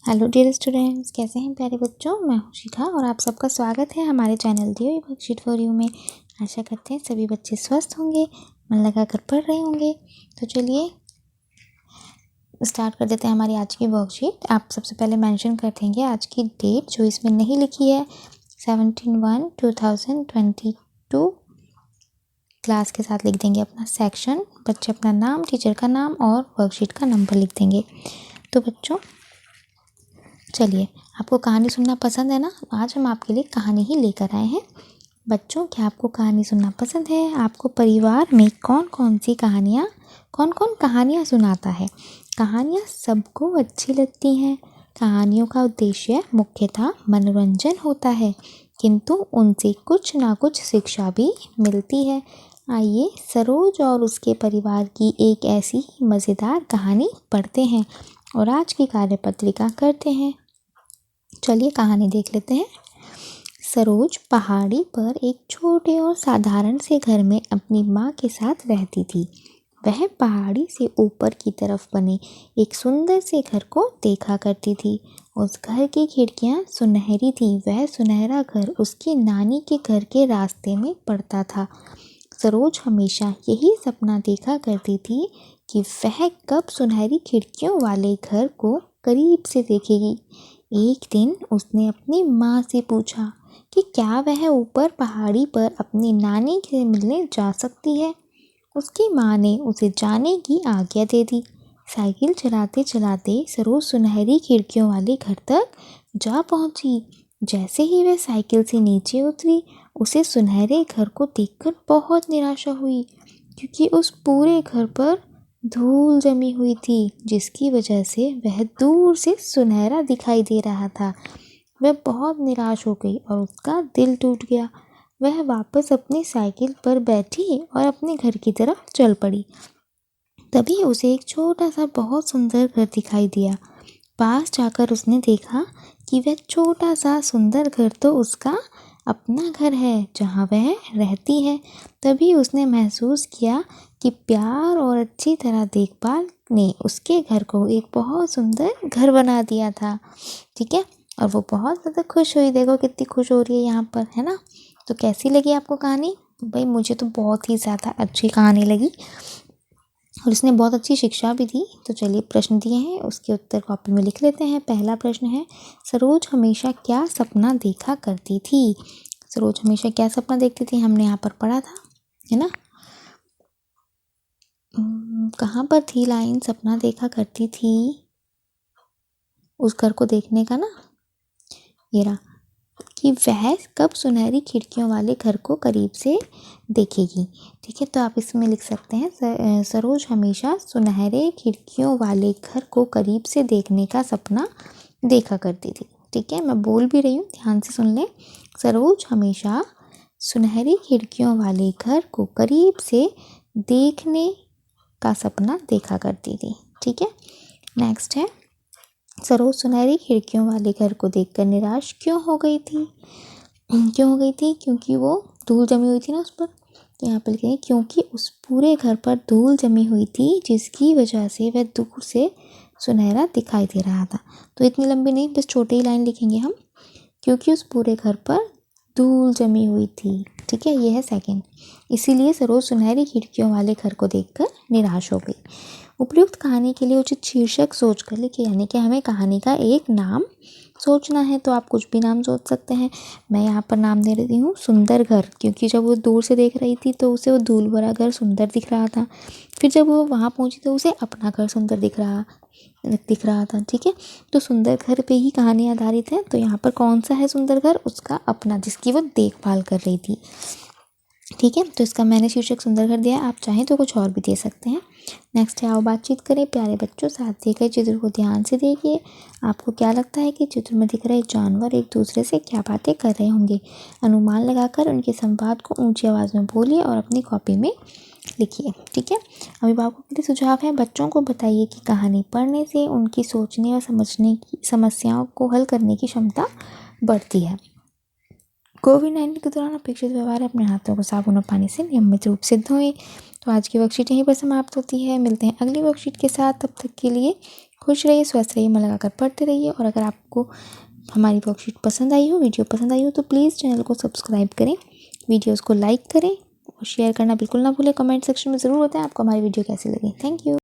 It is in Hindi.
हेलो डियर स्टूडेंट्स, कैसे हैं प्यारे बच्चों। मैं हूं शिखा और आप सबका स्वागत है हमारे channel the worksheet for you में। आशा करते हैं सभी बच्चे स्वस्थ होंगे, मन लगाकर पढ़ रहे होंगे। तो चलिए स्टार्ट कर देते हैं हमारी आज की वर्कशीट। आप सबसे पहले मेंशन कर देंगे आज की डेट जो इसमें नहीं लिखी है, 17/1/2022। क्लास के साथ लिख देंगे अपना सेक्शन, बच्चे अपना नाम, टीचर का नाम और वर्कशीट का नंबर लिख देंगे। तो बच्चों चलिए, आपको कहानी सुनना पसंद है ना। आज हम आपके लिए कहानी ही लेकर आए हैं। बच्चों, क्या आपको कहानी सुनना पसंद है? आपको परिवार में कौन कौन कहानियाँ सुनाता है? कहानियाँ सबको अच्छी लगती हैं। कहानियों का उद्देश्य मुख्यतः मनोरंजन होता है, किंतु उनसे कुछ ना कुछ शिक्षा भी मिलती है। आइए सरोज और उसके परिवार की एक ऐसी मज़ेदार कहानी पढ़ते हैं और आज की कार्यपत्रिका करते हैं। चलिए कहानी देख लेते हैं। सरोज पहाड़ी पर एक छोटे और साधारण से घर में अपनी माँ के साथ रहती थी। वह पहाड़ी से ऊपर की तरफ बने एक सुंदर से घर को देखा करती थी। उस घर की खिड़कियाँ सुनहरी थीं। वह सुनहरा घर उसकी नानी के घर के रास्ते में पड़ता था। सरोज हमेशा यही सपना देखा करती थी कि वह कब सुनहरी खिड़कियों वाले घर को करीब से देखेगी। एक दिन उसने अपनी माँ से पूछा कि क्या वह ऊपर पहाड़ी पर अपनी नानी से मिलने जा सकती है। उसकी माँ ने उसे जाने की आज्ञा दे दी। साइकिल चलाते चलाते सरोज सुनहरी खिड़कियों वाले घर तक जा पहुंची। जैसे ही वह साइकिल से नीचे उतरी, उसे सुनहरे घर को देखकर बहुत निराशा हुई, क्योंकि उस पूरे घर पर धूल जमी हुई थी, जिसकी वजह से वह दूर से सुनहरा दिखाई दे रहा था। वह बहुत निराश हो गई और उसका दिल टूट गया। वह वापस अपनी साइकिल पर बैठी और अपने घर की तरफ चल पड़ी। तभी उसे एक छोटा सा बहुत सुंदर घर दिखाई दिया। पास जाकर उसने देखा कि वह छोटा सा सुंदर घर तो उसका अपना घर है, जहाँ वह रहती है। तभी उसने महसूस किया कि प्यार और अच्छी तरह देखभाल ने उसके घर को एक बहुत सुंदर घर बना दिया था। ठीक है, और वो बहुत ज़्यादा खुश हुई। देखो कितनी खुश हो रही है यहाँ पर, है ना। तो कैसी लगी आपको कहानी? भाई मुझे तो बहुत ही ज़्यादा अच्छी कहानी लगी और इसने बहुत अच्छी शिक्षा भी दी। तो चलिए प्रश्न दिए हैं, उसके उत्तर कॉपी में लिख लेते हैं। पहला प्रश्न है, सरोज हमेशा क्या सपना देखा करती थी? सरोज हमेशा क्या सपना देखती थी? हमने यहाँ पर पढ़ा था, है ना। कहाँ पर थी लाइन सपना देखा करती थी उस घर को देखने का ना। ये रहा कि वह कब सुनहरी खिड़कियों वाले घर को करीब से देखेगी। ठीक है, तो आप इसमें लिख सकते हैं सरोज हमेशा सुनहरे खिड़कियों वाले घर को करीब से देखने का सपना देखा करती थी। ठीक है, मैं बोल भी रही हूँ, ध्यान से सुन लें। सरोज हमेशा सुनहरी खिड़कियों वाले घर को करीब से देखने का सपना देखा करती थी। ठीक है, नेक्स्ट है, सरोज सुनहरी खिड़कियों वाले घर को देखकर निराश क्यों हो गई थी? क्यों हो गई थी? क्योंकि वो धूल जमी हुई थी ना उस पर। तो यहाँ पर लिखेंगे क्योंकि उस पूरे घर पर धूल जमी हुई थी, जिसकी वजह से वह दूर से सुनहरा दिखाई दे रहा था। तो इतनी लंबी नहीं, बस छोटी ही लाइन लिखेंगे हम, क्योंकि उस पूरे घर पर धूल जमी हुई थी। ठीक है, ये है सेकंड। इसीलिए सरोज सुनहरी खिड़कियों वाले घर को देखकर निराश हो गई। उपयुक्त कहानी के लिए उचित शीर्षक सोच कर लिखिए, यानी कि हमें कहानी का एक नाम सोचना है। तो आप कुछ भी नाम सोच सकते हैं। मैं यहाँ पर नाम दे रही हूँ सुंदर घर, क्योंकि जब वो दूर से देख रही थी तो उसे वो धूल भरा घर सुंदर दिख रहा था। फिर जब वो वहाँ पहुँची तो उसे अपना घर सुंदर दिख रहा था। ठीक है, तो सुंदर घर पे ही कहानी आधारित है। तो यहाँ पर कौन सा है सुंदर घर? उसका अपना, जिसकी वो देखभाल कर रही थी। ठीक है, तो इसका मैंने शीर्षक सुंदर घर दिया। आप चाहें तो कुछ और भी दे सकते हैं। नेक्स्ट है, आओ बातचीत करें। प्यारे बच्चों, साथ दिए गए चित्र को ध्यान से देखिए। आपको क्या लगता है कि चित्र में दिख रहे जानवर एक दूसरे से क्या बातें कर रहे होंगे? अनुमान लगाकर उनके संवाद को ऊंची आवाज़ में बोलिए और अपनी कॉपी में लिखिए। ठीक है, अभिभावकों के लिए सुझाव है, बच्चों को बताइए कि कहानी पढ़ने से उनकी सोचने और समझने की, समस्याओं को हल करने की क्षमता बढ़ती है। कोविड-19 के दौरान अपेक्षित व्यवहार अपने हाथों को साबुन और पानी से नियमित रूप से धोएं। तो आज की वर्कशीट यहीं पर समाप्त होती है। मिलते हैं अगली वर्कशीट के साथ, तब तक के लिए खुश रहिए, स्वस्थ रहिए, मन लगाकर पढ़ते रहिए। और अगर आपको हमारी वर्कशीट पसंद आई हो, वीडियो पसंद आई हो, तो प्लीज़ चैनल को सब्सक्राइब करें, वीडियोज़ को लाइक करें और शेयर करना बिल्कुल ना भूलें। कमेंट सेक्शन में ज़रूर बताएं आपको हमारी वीडियो कैसी लगी। Thank you.